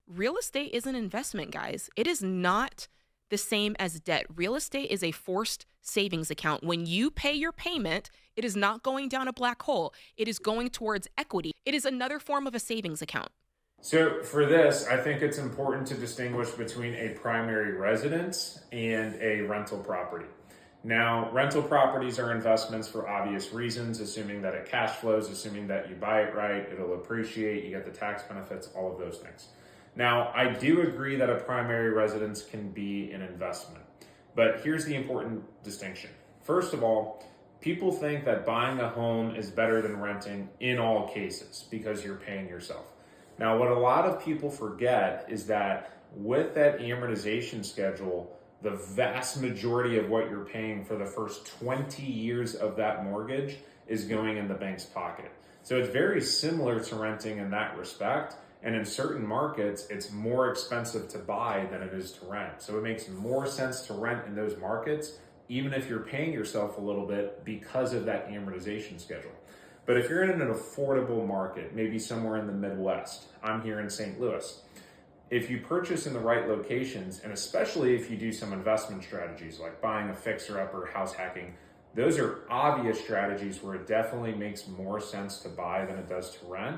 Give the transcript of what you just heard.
Real estate is an investment, guys. It is not the same as debt. Real estate is a forced savings account. When you pay your payment, it is not going down a black hole. It is going towards equity. It is another form of a savings account. So for this, I think it's important to distinguish between a primary residence and a rental property. Now, rental properties are investments for obvious reasons, assuming that it cash flows, assuming that you buy it right, it'll appreciate, you get the tax benefits, all of those things. Now, I do agree that a primary residence can be an investment, but here's the important distinction. First of all, people think that buying a home is better than renting in all cases because you're paying yourself. Now, what a lot of people forget is that with that amortization schedule, the vast majority of what you're paying for the first 20 years of that mortgage is going in the bank's pocket. So it's very similar to renting in that respect. And in certain markets, it's more expensive to buy than it is to rent. So it makes more sense to rent in those markets, even if you're paying yourself a little bit because of that amortization schedule. But if you're in an affordable market, maybe somewhere in the Midwest, I'm here in St. Louis, if you purchase in the right locations, and especially if you do some investment strategies like buying a fixer-upper, house hacking, those are obvious strategies where it definitely makes more sense to buy than it does to rent.